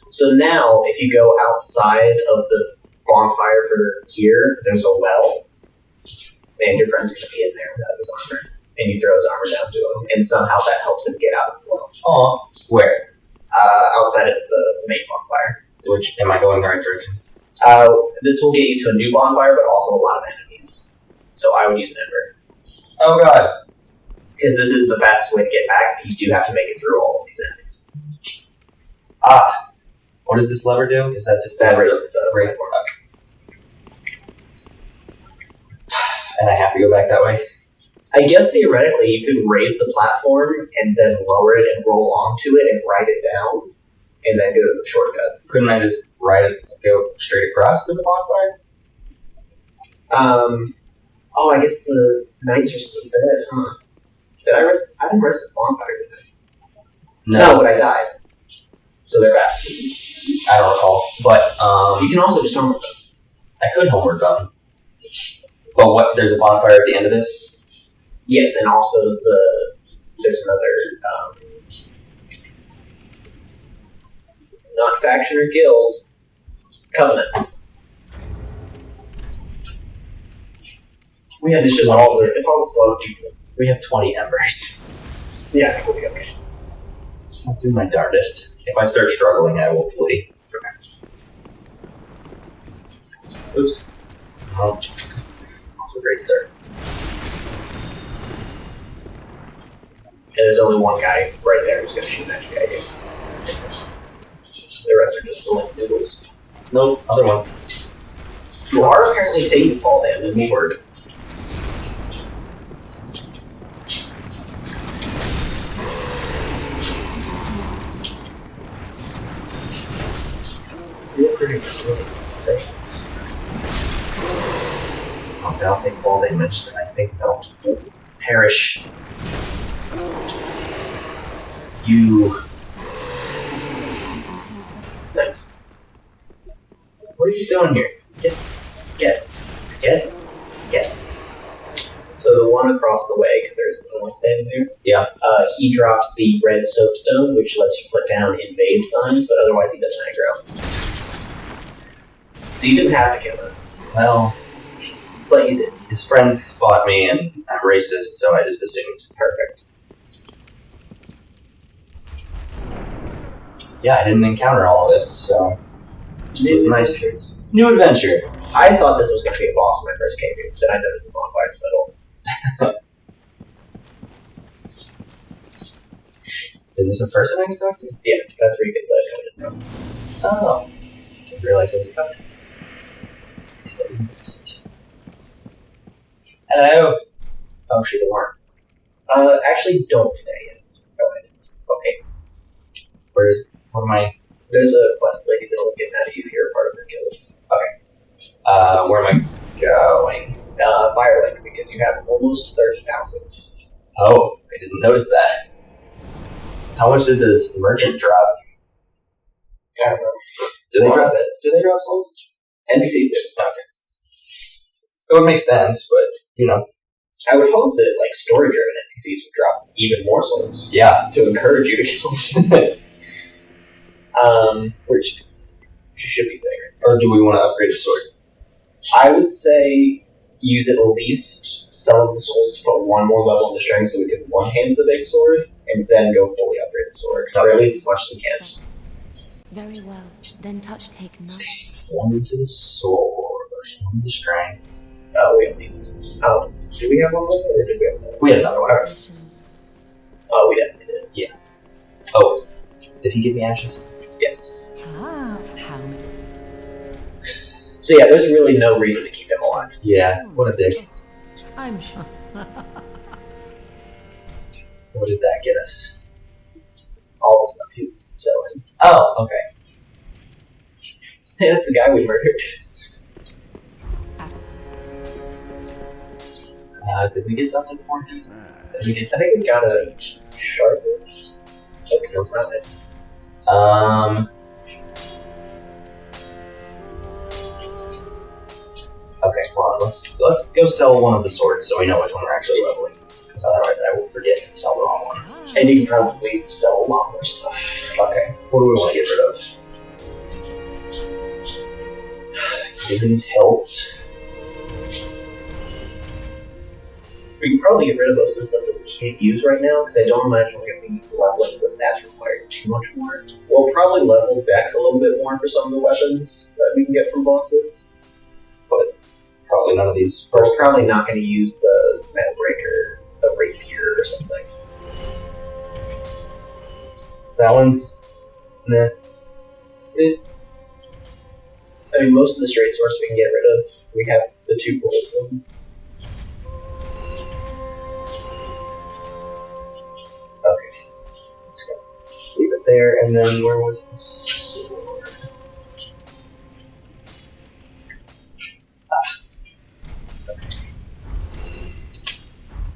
So now, if you go outside of the bonfire for here, there's a well, and your friend's going to be in there without his armor. And you throw his armor down to him, and somehow that helps him get out of the well. Oh, where? Outside of the main bonfire. Which, am I going the right direction? This will get you to a new bonfire, but also a lot of enemies. So I would use an Ember. Oh god. Because this is the fastest way to get back, but you do have to make it through all of these enemies. Ah. What does this lever do? Is that just That raises the raise And I have to go back that way? I guess theoretically you could raise the platform and then lower it and roll onto it and ride it down, and then go to the shortcut. Couldn't I just ride it, go straight across to the bonfire? I guess the knights are still dead, huh? Did I rest? I didn't rest at the bonfire, did I? No, but I died. So they're back. I don't recall. But, you can also just homework them. I could homework them. But what, there's a bonfire at the end of this? Yes, and also there's another, not faction or guild, covenant. It's all the slow people. We have 20 embers. Yeah, I think we'll be okay. I'll do my darndest. If I start struggling, I will flee. Okay. Oops. Well, off to a great start. And there's only one guy right there who's going to shoot magic at you. The rest are just the noodles. Nope, other one. You are apparently taking fall damage. Word. You're pretty resilient things. I'll take fall damage, then I think they'll perish. You. Nice. What are you doing here? Get. So the one across the way, because there's another one standing there. Yeah. He drops the red soapstone, which lets you put down invade signs, but otherwise he doesn't aggro. So you didn't have to kill him. Well, but you did. His friends fought me, and I'm racist, so I just assumed. Perfect. Yeah, I didn't encounter all of this, so it was nice. New adventure. I thought this was going to be a boss when I first came here, then I noticed the bonfire in the middle. Is this a person I can talk to? Yeah, that's where you get the covenant from. Oh. Didn't realize it was a covenant. Steady mist. Hello. Oh, she's a worm. Actually, don't do that yet. Go ahead. Okay. What am I? There's a quest lady that'll get mad at you if you're a part of her guild. Okay. Where am I going? Firelink, because you have almost 30,000. Oh, I didn't notice that. How much did this merchant drop? I don't know. Do they drop it? Do they drop souls? NPCs do. Okay. It would make sense, but, you know. I would hope that, like, story-driven NPCs would drop even more souls. Yeah. To encourage you to kill them. Where'd she go? She should be staying right. Or do we want to upgrade the sword? I would say use at least some of the souls to put one more level in the strength so we can one-hand the big sword, and then go fully upgrade the sword. Or at least as much as we can. Very well. Then touch take none. One into the sword, one into strength. Oh, we don't need it. Oh, do we have one level, or did we have one? We had another one. Okay. Oh, we definitely did. Yeah. Oh, did he give me ashes? Yes. Ah, how many? So yeah, there's really no reason to keep them alive. Yeah, what a dick. I'm sure. What did that get us? All the stuff he was selling. Oh, okay. Hey, that's the guy we murdered. Did we get something for him? I think we got a sharp. Okay, no problem. Okay, hold on. Let's go sell one of the swords so we know which one we're actually leveling. Because otherwise I will forget and sell the wrong one. And you can probably sell a lot more stuff. Okay, what do we want to get rid of? Get rid of these hilts. We can probably get rid of most of the stuff that we can't use right now, because I don't imagine we're going to be leveling the stats required too much more. We'll probably level Dex a little bit more for some of the weapons that we can get from bosses. But probably none of these We're first. probably not going to use the Metal Breaker, the Rapier, or something. That one? Nah. I mean, most of the straight swords we can get rid of. We have the 2 coolest ones. Okay. Let's go. Leave it there, and then where was the sword?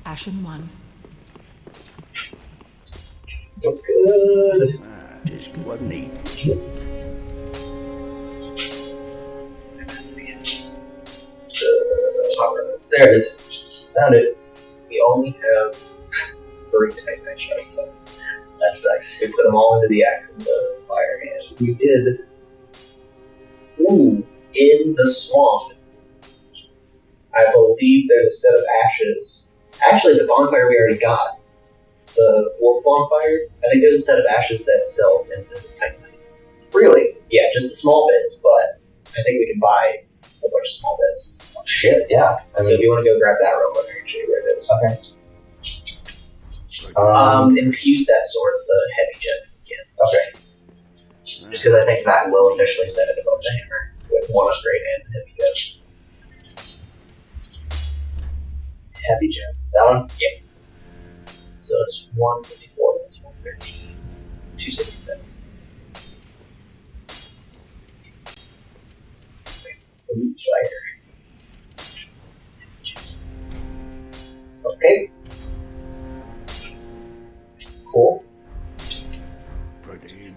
Ashen 1. Looks good. Just what neat. There it is. Found it. We only have 3 Titanite shards, though. That sucks. We put them all into the axe and the fire hand. We did. Ooh, in the swamp. I believe there's a set of ashes. Actually, the bonfire we already got. The wolf bonfire. I think there's a set of ashes that sells infinite Titanite. Really? Yeah, just the small bits, but I think we can buy a bunch of small bits. Oh, shit, yeah. I So if you want to go grab that real quick, I can show you where it is. okay. Infuse that sword with the heavy gem if you can. Okay. Just because I think that will officially set it above the hammer with 1 upgrade and heavy gem. Heavy gem. That one? So it's 154 minus 113. 267. Ooh, fire. Okay. Cool.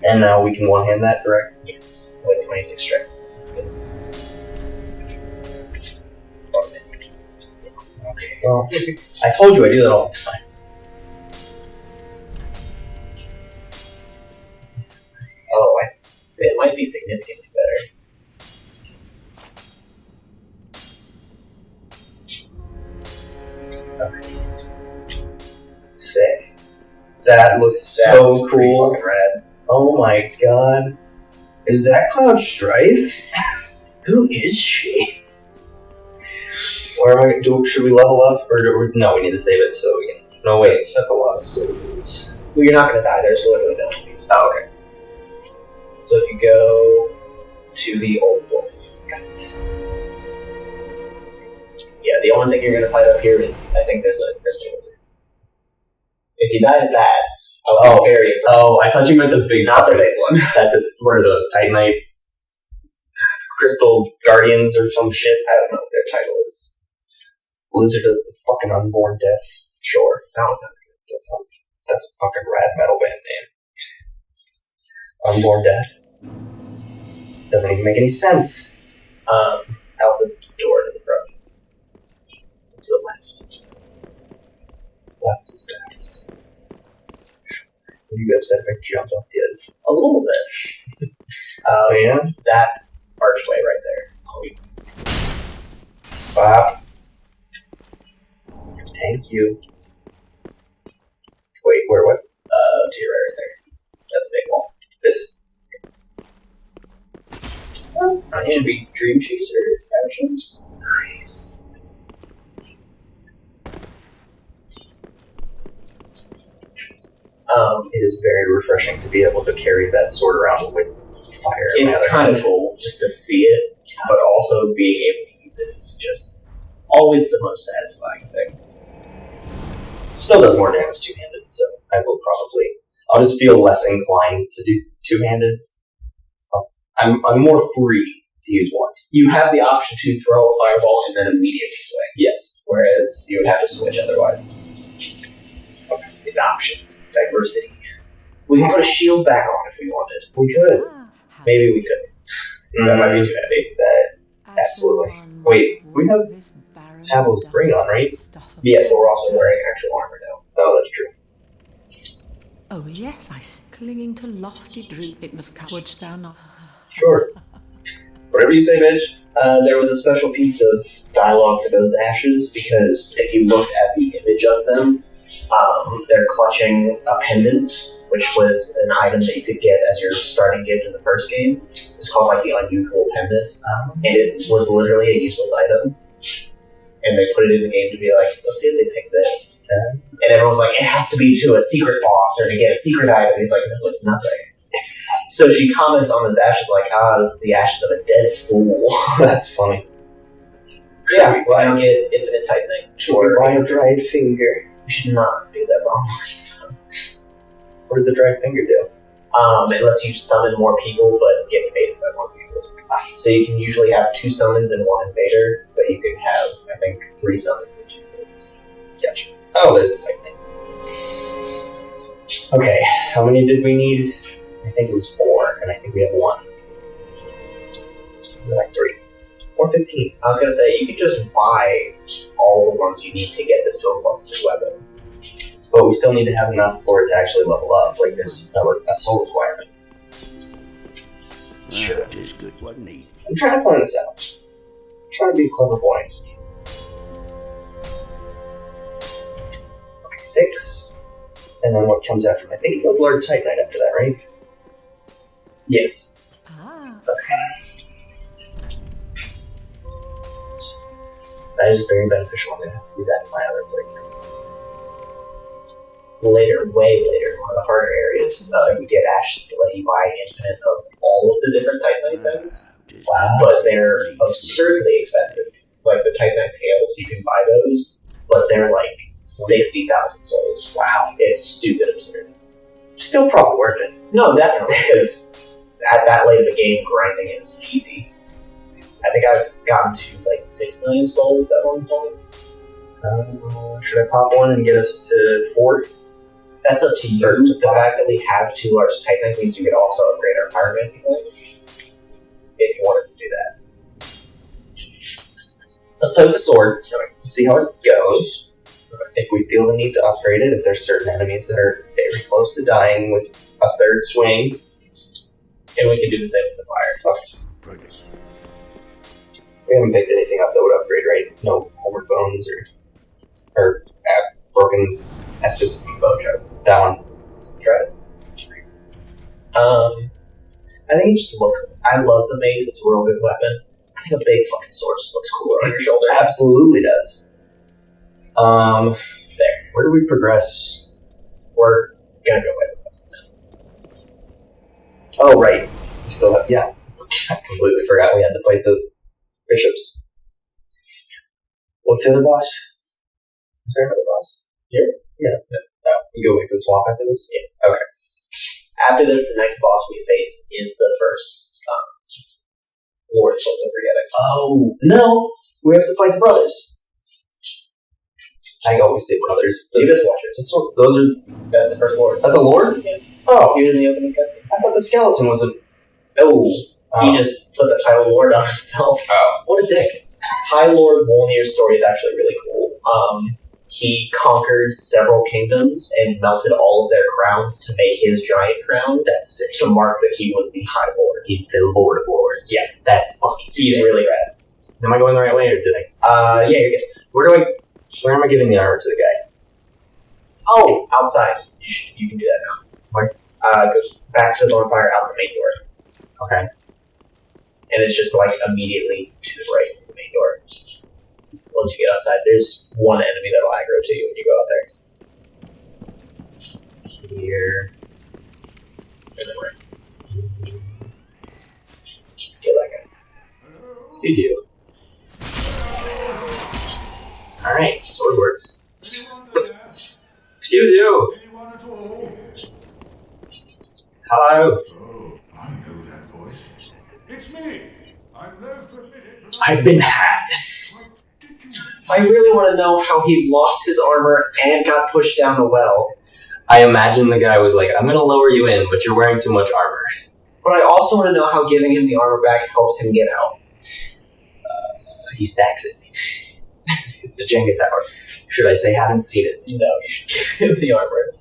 And now we can one-hand that, correct? Yes, with 26 strength. Okay. Well, I told you I do that all the time. Oh, it might be significantly better. Sick. That looks That so was pretty cool. fucking rad. Oh my god. Is that Cloud Strife? Who is she? Where am I? Should we level up? Or no, we need to save it so we can. No, So- wait. That's a lot of souls. Well, you're not going to die. There's literally no enemies. Oh, okay. So if you go to the old wolf. Got it. Yeah, the only thing you're going to fight up here is, I think there's a crystal lizard. If you die at that, I'll be very impressed. Oh, I thought you meant the big Not the fucking- big one. That's it. What are those? Titanite? Crystal Guardians or some shit? I don't know what their title is. Blizzard of the fucking Unborn Death. Sure. That one sounds good. That's a fucking rad metal band name. Unborn Death. Doesn't even make any sense. Out the door to the front. To the left. Left is left. Would you be upset if I jumped off the edge? A little bit. Yeah? That archway right there. Bop. Thank you. Wait, where, what? To your right there. That's a big wall. This? It should be Dream Chaser actions. Nice. It is very refreshing to be able to carry that sword around with fire. in my It's other kind of hand. cool just to see it, but also being able to use it is just always the most satisfying thing. Still does more damage two-handed, so I will probably... I'll just feel less inclined to do two-handed. I'm more free to use one. You have the option to throw a fireball and then immediately swing, Yes. whereas you would have to switch otherwise. It's options. It's diversity. We can put a shield back on if we wanted. We could. Maybe we couldn't. That might be too heavy. Absolutely. Wait, we have Havel's ring on, right? Yes, but we're also wearing actual armor now. Oh, that's true. Oh, yes, I see. Clinging to lofty dream, it must come. Wouldst thou not? Sure. Whatever you say, bitch. There was a special piece of dialogue for those ashes because if you looked at the image of them, they're clutching a pendant, which was an item that you could get as your starting gift in the first game. It's called like the unusual pendant, and it was literally a useless item. And they put it in the game to be like, let's see if they pick this. And everyone was like, it has to be to a secret boss or to get a secret item. And he's like, no, it's nothing. So she comments on those ashes like, this is the ashes of a dead fool. That's funny. So yeah, why not get infinite tightening? Or buy a dried finger. You should not, because that's online stuff. What does the dried finger do? It lets you summon more people, but get invaded by more people. So you can usually have 2 summons and 1 invader, but you can have, I think, 3 summons and 2 invaders. Gotcha. Oh, there's the tightening. Okay, how many did we need? I think it was 4, and I think we have 1. Like 3. Or 15. I was going to say, you could just buy all the ones you need to get this to a +3 weapon. But we still need to have enough for it to actually level up. Like, there's a soul requirement. Sure. That is good, wasn't he? I'm trying to plan this out. I'm trying to be a clever boy. Okay, 6. And then what comes after? I think it goes Lord Titanite after that, right? Yes. Okay. That is very beneficial. I'm going to have to do that in my other playthrough. Later, way later, one of the harder areas, you get ashes to let you buy infinite of all of the different Titanite things. Wow. But they're absurdly expensive. Like the Titanite scales, you can buy those, but they're like 60,000 souls. Wow. It's stupid absurd. Still probably worth it. No, definitely, because at that late of a game, grinding is easy. I think I've gotten to like 6 million souls at one point. Should I pop one and get us to 4? That's up to you. The fact that we have 2 large Titanite means you could also upgrade our Pyromancy point if you wanted to do that. Let's play with the sword. See how it goes. If we feel the need to upgrade it, if there's certain enemies that are very close to dying with a 3rd swing. And we can do the same with the fire. Okay. We haven't picked anything up that would upgrade, right? No Homeward Bones or broken Estus Bone shards. That one. Try it. I think it just looks... I love the mace. It's a real good weapon. I think a big fucking sword just looks cooler on your shoulder. Absolutely does. There. Where do we progress? We're gonna go with the bosses now. Oh, right. We still have... Yeah. I completely forgot we had to fight the bishops. What's the other boss? Is there another boss? Here? Yeah. Oh, we go back to the swamp after this? Yeah. Okay. After this, the next boss we face is the first Lord Soul of Brietics. Oh, no! We have to fight the brothers. I always say brothers. The Abyss Watchers. Those are... That's the first Lord. That's a lord? Yeah. Oh, Even in the opening cutscene. I thought the skeleton was a... Oh. He just put the title Lord on himself. Oh. What a dick. High Lord Wolnir's story is actually really cool. He conquered several kingdoms and melted all of their crowns to make his giant crown. That's sick. To mark that he was the High Lord. He's the Lord of Lords. Yeah. That's fucking He's sick. really rad. Am I going the right way, or did I? Yeah, you're good. Where am I giving the armor to the guy? Oh, outside. You can do that now. Where? Go back to the bonfire out the main door. Okay. And it's just like immediately to the right from the main door. Once you get outside, there's one enemy that'll aggro to you when you go out there. Here. And then where? Kill that guy. Excuse you. Alright, sword works. Excuse you! Hello! Oh, I know that voice. It's me. I'm loath to admit it, but I've been hacked! Did you? I really want to know how he lost his armor and got pushed down the well. I imagine the guy was like, I'm gonna lower you in, but you're wearing too much armor. But I also want to know how giving him the armor back helps him get out. He stacks it. It's a Jenga tower. Should I say haven't seen it? No, you should give him the armor.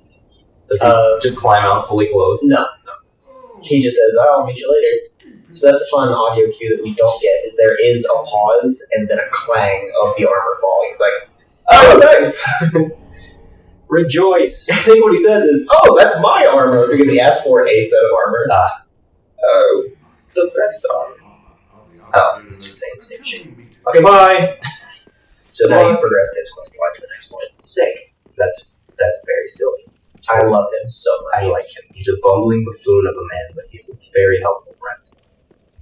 Does he just climb out fully clothed? No. He just says, "I'll meet you later." So that's a fun audio cue that we don't get. Is there is a pause and then a clang of the armor falling. He's like, "Oh, thanks." Rejoice! I think what he says is, "Oh, that's my armor," because he asked for a set of armor. Oh, the best armor. Oh, he's just saying the same shit. Okay, bye! So now you've progressed his quest line to the next point. Sick. That's very silly. I love him so much. I like him. He's a bumbling buffoon of a man, but he's a very helpful friend.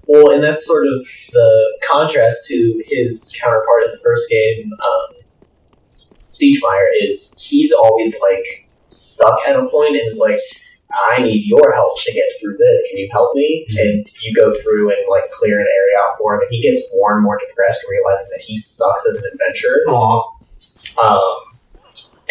Well, and that's sort of the contrast to his counterpart in the first game, Siegemeier, is he's always, like, stuck at a point and is like, "I need your help to get through this. Can you help me?" And you go through and, like, clear an area out for him, and he gets more and more depressed, realizing that he sucks as an adventurer. Aww.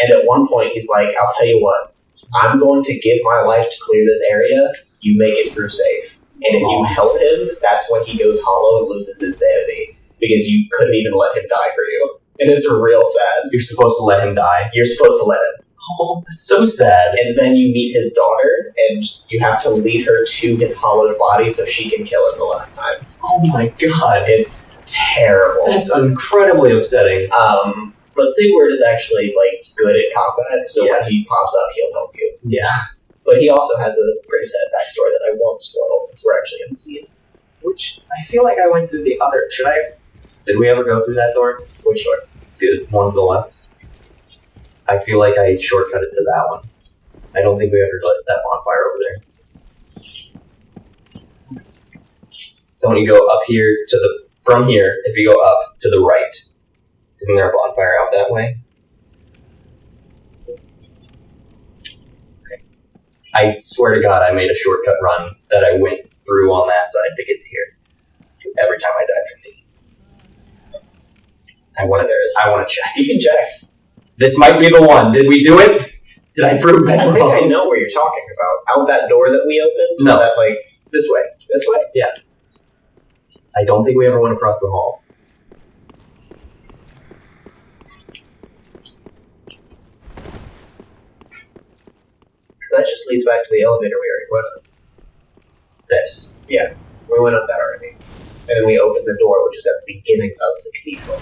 And at one point, he's like, "I'll tell you what, I'm going to give my life to clear this area. You make it through safe." And if you help him, that's when he goes hollow and loses his sanity, because you couldn't even let him die for you. And it's real sad. You're supposed to let him die? You're supposed to let him. Oh, that's so sad. And then you meet his daughter, and you have to lead her to his hollowed body so she can kill him the last time. Oh my god. It's terrible. That's incredibly upsetting. But Sigurd is actually, like, good at combat, so Yeah. when he pops up, he'll help you. Yeah. But he also has a pretty sad backstory that I won't spoil since we're actually going to see it. Which, I feel like I went through the other... Did we ever go through that door? Which door? The one to the left? I feel like I shortcutted to that one. I don't think we ever lit that bonfire over there. Don't you go up here to the... From here, if you go up to the right, isn't there a bonfire out that way? Okay. I swear to God, I made a shortcut run that I went through on that side to get to here. Every time I died from these. I want to check. You can check. This might be the one. Did we do it? Did I prove that I wrong? think I know where you're talking about. Out that door that we opened? No. So that, like, this way. This way? Yeah. I don't think we ever went across the hall. Because that just leads back to the elevator we already went up. This. Yeah, we went up that already. And then we opened the door, which is at the beginning of the cathedral.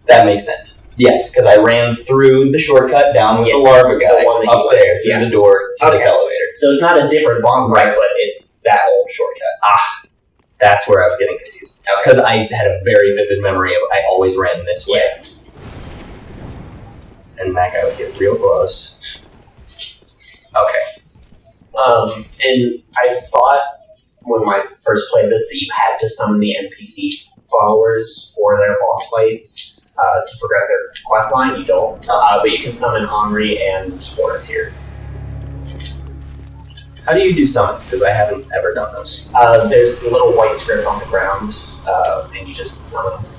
That makes sense. Yes, because I ran through the shortcut down with Yes, the larva guy the one that you up went- there through yeah. the door to this Okay. elevator. So it's not a different bonfire, Right. but it's that old shortcut. That's where I was getting confused. Okay. Because I had a very vivid memory of I always ran this way. Yeah. And that guy would get real close. Okay. And I thought when I first played this that you had to summon the NPC followers for their boss fights to progress their quest line. You don't. But you can summon Henri and Boris here. How do you do summons? Because I haven't ever done those. There's the little white script on the ground, and you just summon them.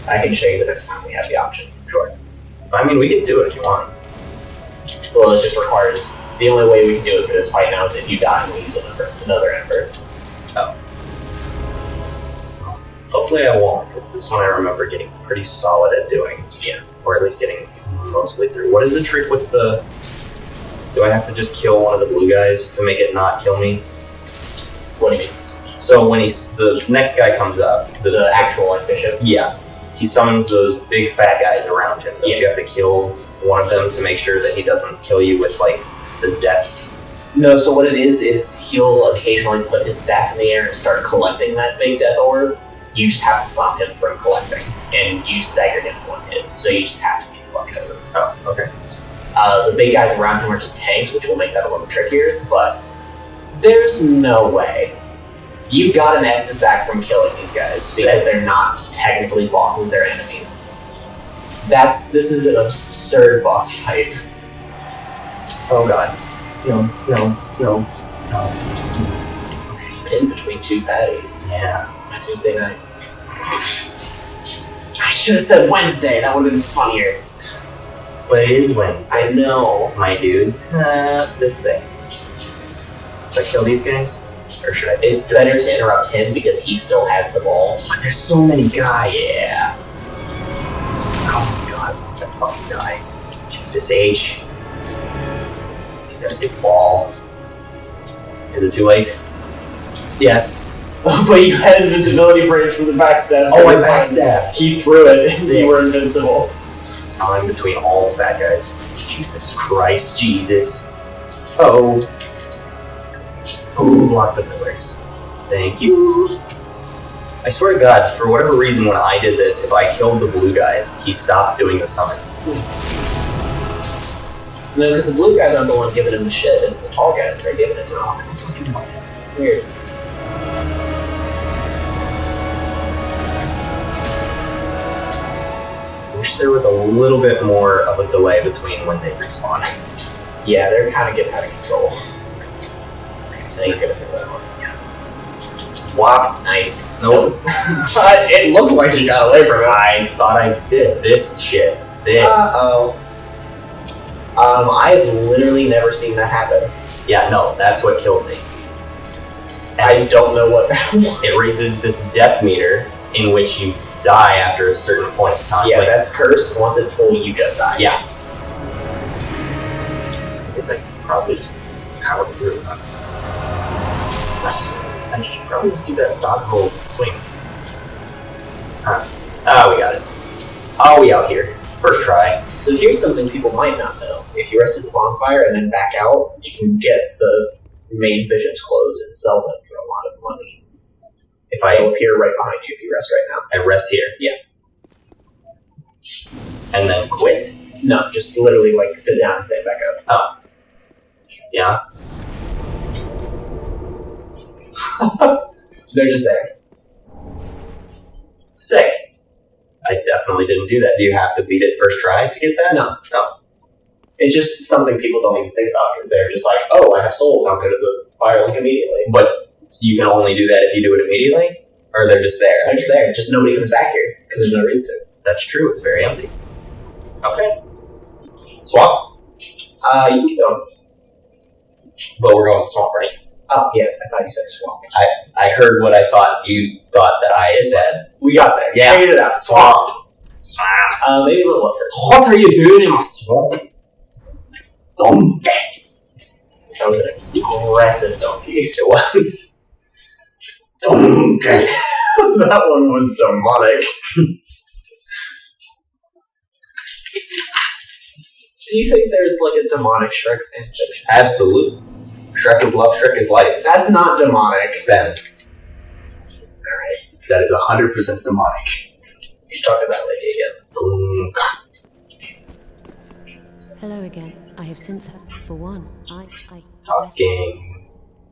I can show you the next time we have the option. Sure. I mean, we can do it if you want. Well, it just requires... The only way we can do it for this fight now is if you die and we use another Ember. Oh. Hopefully I won't, because this one I remember getting pretty solid at doing. Yeah. Or at least getting mostly through. What is the trick with the... Do I have to just kill one of the blue guys to make it not kill me? What do you mean? So when the next guy comes up, The actual, like, bishop? yeah, he summons those big fat guys around him. Don't Yeah. you have to kill one of them to make sure that he doesn't kill you with, like, the death? No, so what it is he'll occasionally put his staff in the air and start collecting that big death orb. You just have to stop him from collecting, and you stagger him in one hit. So you just have to beat the fuck out of him. Oh, okay. The big guys around him are just tanks, which will make that a little trickier, but there's no way. You got an Estus back from killing these guys, because they're not technically bosses, they're enemies. This is an absurd boss fight. Oh god. No. In between two fatties. Yeah. On Tuesday night. I should have said Wednesday, that would have been funnier. But it is Wednesday, I know. my dudes. This thing. Should I kill these guys? Or should I? It's better to interrupt him because he still has the ball. But there's so many guys. Yeah. Oh my god, that fucking guy. Jesus H. He's got a big ball. Is it too late? Yes. But you had invincibility frames from the backstab. Oh, I backstabbed. He threw it, and you were invincible. I'm between all the fat guys. Jesus Christ, Jesus. Oh. Ooh, block the pillars. Thank you. I swear to God, for whatever reason, when I did this, if I killed the blue guys, he stopped doing the summon. No, because the blue guys aren't the one giving him the shit. It's the tall guys that are giving it to him. Oh, that's fucking Weird. I wish there was a little bit more of a delay between when they respawn. Yeah, they're kind of getting out of control. I think he's gonna throw that one. Whop. Nice. Nope. It looked like he got away from it. I thought I did. This shit. This. Uh-oh. I've literally never seen that happen. Yeah, no, that's what killed me. And I don't know what that was. it raises this death meter in which you die after a certain point in time. Yeah, Like, that's cursed. Once it's full, you just die. yeah. I guess I could probably just power through. I should probably just do that dodge roll swing. Huh. Ah, we got it. Oh, we out here. First try. So here's something people might not know. If you rest at the bonfire and then back out, you can get the main bishop's clothes and sell them for a lot of money. If They'll I appear right behind you if you rest right now. rest here. Yeah. And then quit. No, just literally like sit down and stand back up. Oh. Yeah. So they're just there. Sick. I definitely didn't do that. Do you have to beat it first try to get that? No. No. It's just something people don't even think about because they're just like, oh, I have souls, I'll go to the fire link immediately. But you can only do that if you do it immediately? Or they're just there? They're just there, just nobody comes back here because there's no reason to. That's true. It's very empty. Okay. Swamp? You can keep going. But we're going to the swamp, right? Oh, yes, I thought you said swamp. I heard what I thought you thought that I said. We got there. Yeah. Figured it out. Swamp. Swamp. Maybe a little up first. What are you doing in my swamp? Donkey. That was an aggressive donkey. It was. Donkey. That one was demonic. Do you think there's like a demonic Shrek fanfiction? Absolutely. Shrek is love, Shrek is life. That's not demonic. Ben, Alright. that is 100% demonic. You should talk to that lady again. Hello again. I have since, for one, I Talking.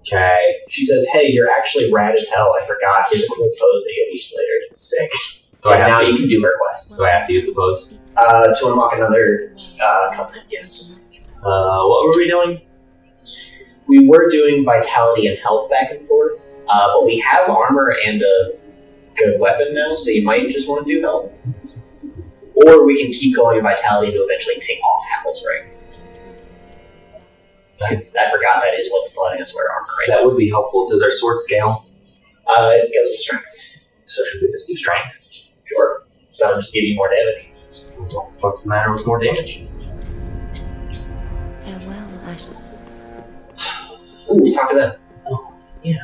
Okay. She says, hey, you're actually rad as hell. I forgot. Here's a cool pose that you'll use later. Sick. So I And now have you to, can do her quest. so I have to use the pose. To unlock another covenant, yes. What were we doing? We were doing vitality and health back and forth, but we have armor and a good weapon now, so you might just want to do health. Or we can keep going in vitality to eventually take off Howl's Ring. Because I forgot that is what's letting us wear armor right That would be helpful. Does our sword scale? now. It scales with strength. So should we just do strength? Sure. That'll just give you more damage. What the fuck's the matter with more damage? farewell, Ashley. Ooh, talk to them. Oh, yeah.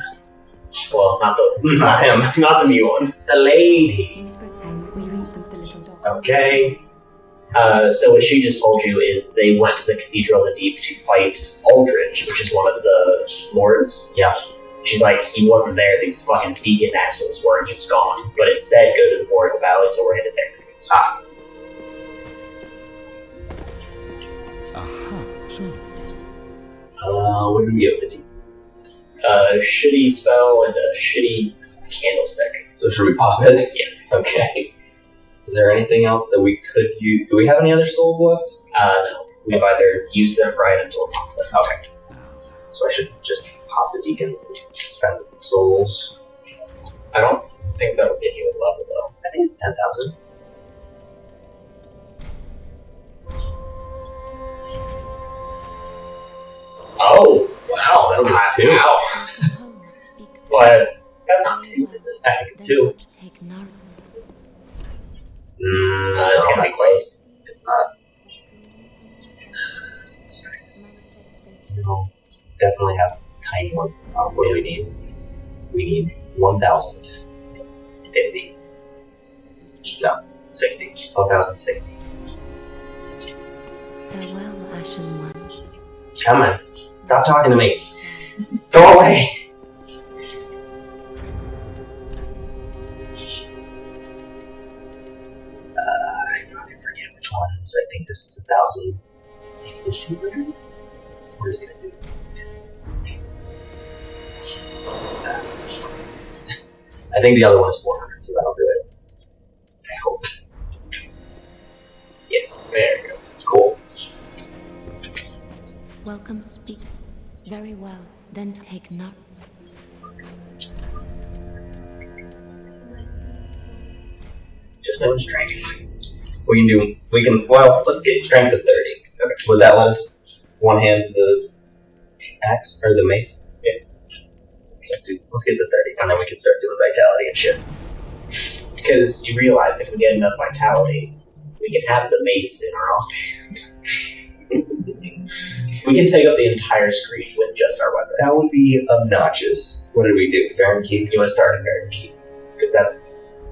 Well, not the Not him. not the Mew one. The lady. We read the little dog. Okay. So what she just told you is they went to the Cathedral of the Deep to fight Aldrich, which is one of the lords. Yeah. She's like, he wasn't there, these fucking deacon assholes were, and he was gone. But it said go to the Boreal Valley, so we're headed there next. Ah. Aha, so What do we have to do? A shitty spell and a shitty candlestick. So should we pop it? Yeah. Okay. Is there anything else that we could use? Do we have any other souls left? No. We've either used them for items or popped them. Okay. So I should just pop the deacons and spend the souls. I don't think that'll get you a level, though. I think it's 10,000. Oh! Wow, that'll get us 2. Wow. Speak. But that's not 2, is it? I think it's 2. Take note. It's gonna be close. It's not. definitely have tiny ones to pop. What do we need? We need 1,000. 50. No, 60. 1,060. Farewell, Ashen One. Come on. Stop talking to me. Go away. I fucking forget which ones. I think this is 1,000. Is it 200? We're just gonna do this. I think the other one is 400, so that'll do it. I hope. Yes. There it goes. Cool. Welcome, speak. Very well. Then take note. Just no strength. Let's get strength of 30. Okay. Would that let us one hand the axe or the mace? Yeah. Let's get the 30, and then we can start doing vitality and shit. Because you realize if we get enough vitality, we can have the mace in our offhand. We can take up the entire screen with just our weapons. That would be obnoxious. What did we do? Fair and keep? You want to start at Fair Keep. Because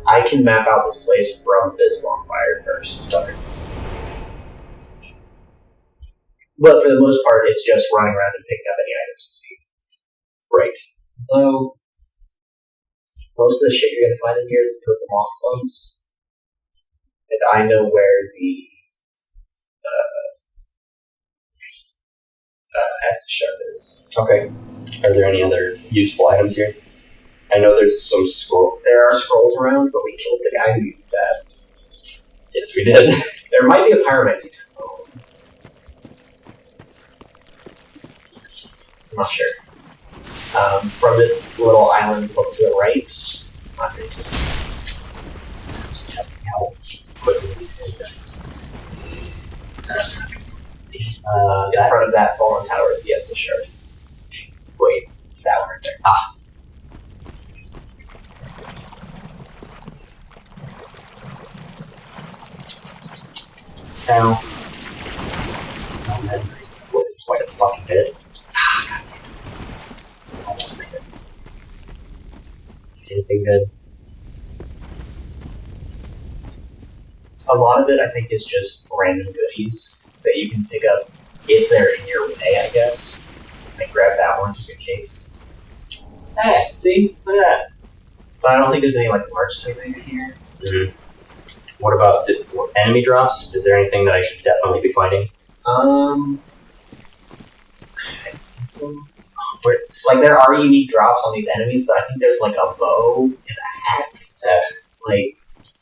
I can map out this place from this bonfire first. Okay. But for the most part, it's just running around and picking up any items you see. Right. So, most of the shit you're going to find in here is the purple moss clumps. And I know where the Estus Shard is. Okay. Are there any other useful items here? I know there's some scroll. There are scrolls around, but we killed the guy who used that. Yes, we did. There might be a pyromancy tome. I'm not sure. From this little island, look to the right. Not very good. Just testing how quickly these guys die. In front of that fallen tower is the Estus Shard. Wait, that one right there. Ah. Now, I'm heading crazy. My boys are quite a fucking bit. Ah, god. Almost made it. Anything good? A lot of it, I think, is just random goodies that you can pick up if they're in your way, I guess. I grab that one just in case. Hey, see? Look at that. But I don't think there's any, like, large type in here. Mm-hmm. What about the enemy drops? Is there anything that I should definitely be fighting? I think so. Like, there are unique drops on these enemies, but I think there's, like, a bow and a hat. Like,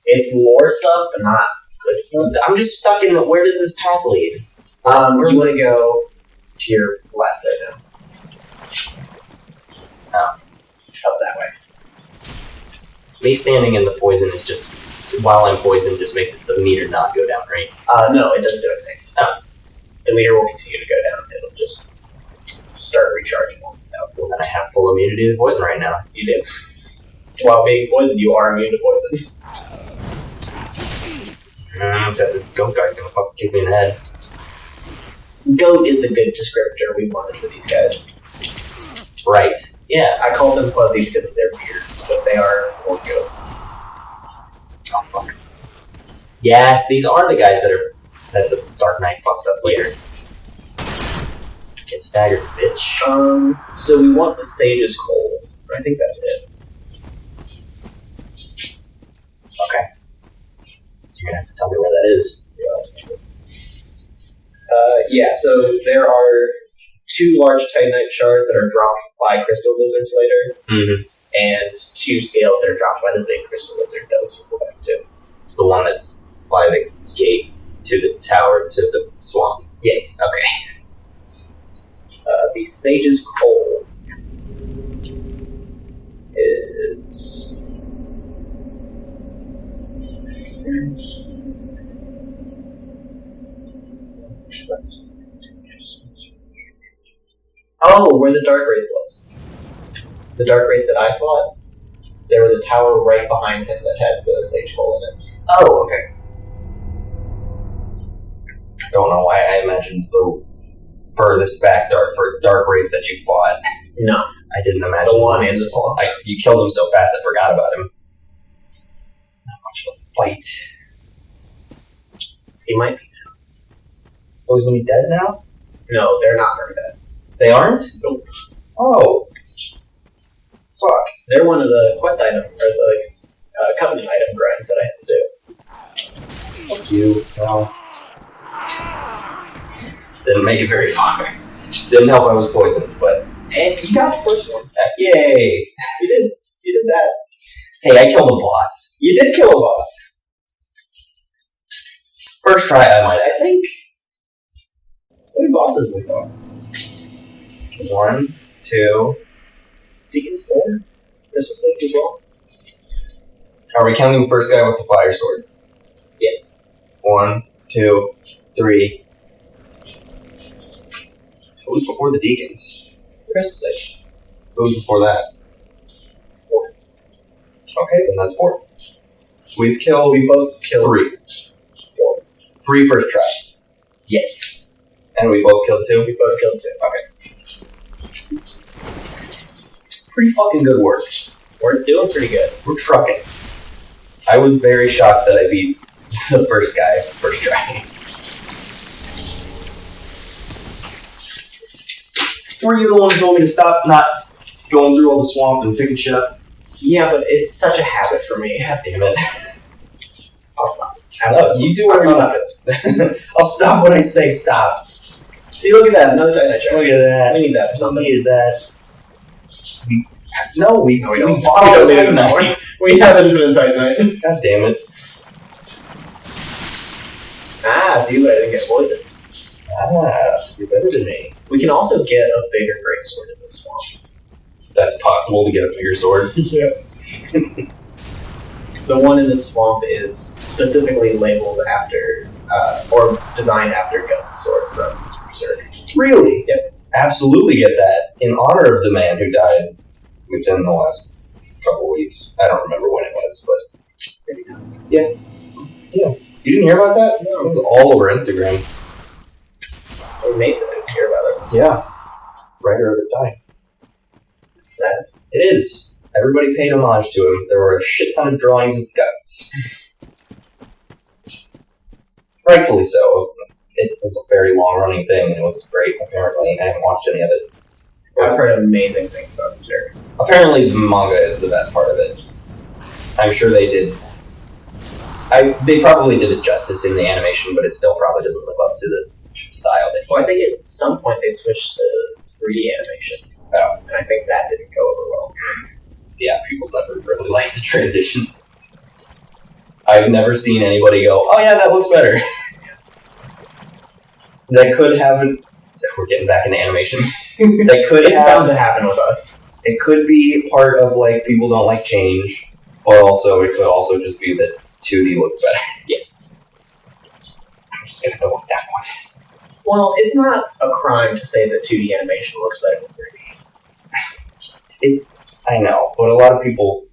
it's lore stuff, but not good stuff. I'm just stuck in where does this path lead? You want to go to your left right now. Oh. Up that way. Me standing in the poison is just, while I'm poisoned, just makes the meter not go down, right? No, it doesn't do anything. Oh. The meter will continue to go down. It'll just start recharging once it's out. Well, then I have full immunity to poison right now. You do. While being poisoned, you are immune to poison. Except this goat guy's gonna fucking kick me in the head. Goat is the good descriptor we wanted for these guys. Right. Yeah. I call them fuzzy because of their beards, but they are more goat. Oh, fuck. Yes, these are the guys that the Dark Knight fucks up later. Get staggered, bitch. So we want the Sage's Coal. I think that's it. Okay. You're gonna have to tell me where that is. Yeah, so there are 2 large Titanite shards that are dropped by crystal lizards later, Mm-hmm. and 2 scales that are dropped by the big crystal lizard that was circled back to. The one that's by the gate to the tower to the swamp. Yes. Okay. The Sage's Coal is... Oh, where the Dark Wraith was. The Dark Wraith that I fought, there was a tower right behind him that had the Sage Coal in it. Oh, okay. I don't know why I imagined the furthest back dark wraith that you fought? No. I didn't imagine. The one in the swamp. You killed him so fast I forgot about him. Not much of a fight. He might be. Oh, isn't he dead now? No, they're not very death. They aren't? Nope. Oh. Fuck. They're one of the quest item, or the covenant item grinds that I had to do. Fuck you. No. Didn't make it very far. Didn't help I was poisoned, but... And you got the first one. Yay! You did that. Hey, I killed a boss. You did kill a boss. First try, I might I think... How many bosses have we fought? 1, 2... Is Deacon's 4? Crystal Safety as well? Are we counting the first guy with the fire sword? Yes. 1, 2, 3... Who was before the deacons? Crystal Safety. Who was before that? 4. Okay, then that's 4. We've killed... We both killed 3. 4. 3 first try. Yes. And we both killed 2? We both killed 2. Okay. Pretty fucking good work. We're doing pretty good. We're trucking. I was very shocked that I beat the first guy first try. Weren't you the one who told me to stop not going through all the swamp and picking shit up? Yeah, but it's such a habit for me. God damn it. I'll stop. You do whatever you want. I'll stop when I say stop. See, look at that. Another Titanite shard. Look at that. We need that for We something. needed that. We don't. we bought We it don't need it overnight. anymore. We have infinite Titanite. God damn it. See, but I didn't get poisoned. You're better than me. We can also get a bigger greatsword in the swamp. That's possible to get a bigger sword. Yes. The one in the swamp is specifically labeled after, or designed after Guts' sword from Berserk. Really? Yep. Absolutely get that. In honor of the man who died within the last couple of weeks. I don't remember when it was, but... Yeah. You didn't hear about that? No. It was all over Instagram. Or Mason didn't hear about it. Yeah. Writer of it died. It's sad. It is. Everybody paid homage to him. There were a shit ton of drawings of Guts. Rightfully so. It was a very long-running thing, and it was great, apparently. I haven't watched any of it. I've heard amazing things about Berserk. Apparently the manga is the best part of it. I'm sure they did... They probably did it justice in the animation, but it still probably doesn't live up to the style that Well, I think at some point they switched to 3D animation. Oh. And I think that didn't go over well. Yeah, people never really like the transition. I've never seen anybody go, oh yeah, that looks better. That could happen. We're getting back into animation. That could It's have, bound to happen with us. It could be part of like people don't like change, but also it could also just be that 2D looks better. Yes. I'm just gonna go with that one. Well, it's not a crime to say that 2D animation looks better than 3D. I know, but a lot of people...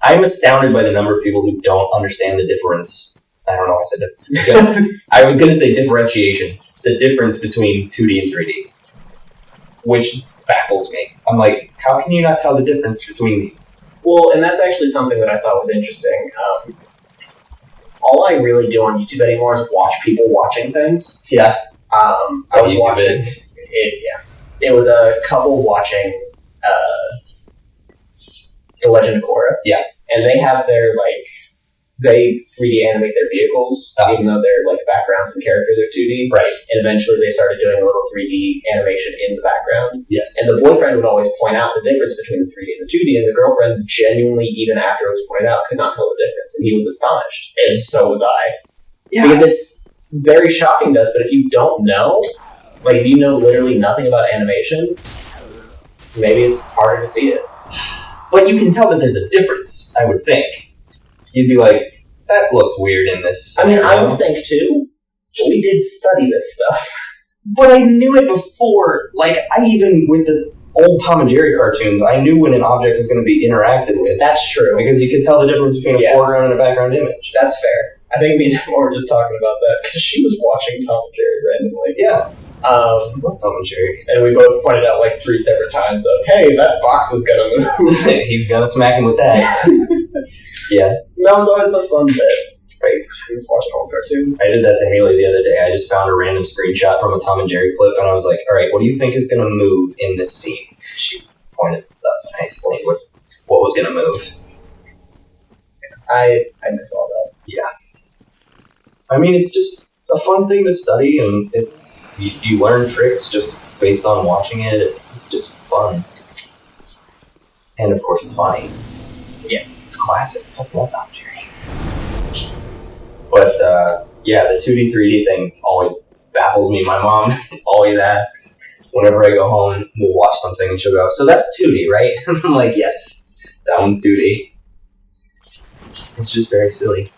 I'm astounded by the number of people who don't understand the difference. I don't know, I was going to say differentiation. The difference between 2D and 3D. Which baffles me. I'm like, how can you not tell the difference between these? Well, and that's actually something that I thought was interesting. All I really do on YouTube anymore is watch people watching things. Yeah. So YouTube watching, is. It was a couple watching The Legend of Korra. Yeah. And they have their, they 3D animate their vehicles, even though their, backgrounds and characters are 2D. Right. And eventually they started doing a little 3D animation in the background. Yes. And the boyfriend would always point out the difference between the 3D and the 2D, and the girlfriend genuinely, even after it was pointed out, could not tell the difference. And he was astonished. And so was I. Yeah. Because it's very shocking to us, but if you don't know, if you know literally nothing about animation, maybe it's harder to see it. But you can tell that there's a difference, I would think. You'd be like, that looks weird in this. I mean, I would think too, but we did study this stuff. But I knew it before. I even, with the old Tom and Jerry cartoons, I knew when an object was going to be interacted with. That's true. Because you could tell the difference between a foreground and a background image. That's fair. I think me and Emma were just talking about that, because she was watching Tom and Jerry randomly. Yeah. I love Tom and Jerry. And we both pointed out like 3 separate times of, hey, that box is gonna move. He's gonna smack him with that. Yeah. That was always the fun bit. Right. I was watching old cartoons. I did that to Haley the other day. I just found a random screenshot from a Tom and Jerry clip, and I was like, all right, what do you think is gonna move in this scene? She pointed at stuff, and I explained what was gonna move. I miss all that. I mean, it's just a fun thing to study, and you learn tricks just based on watching it. It's just fun. And of course, it's funny. Yeah. It's classic. I fucking love Tom and Jerry. But, yeah, the 2D, 3D thing always baffles me. My mom always asks, whenever I go home, we'll watch something, and she'll go, so that's 2D, right? I'm like, yes, that one's 2D. It's just very silly.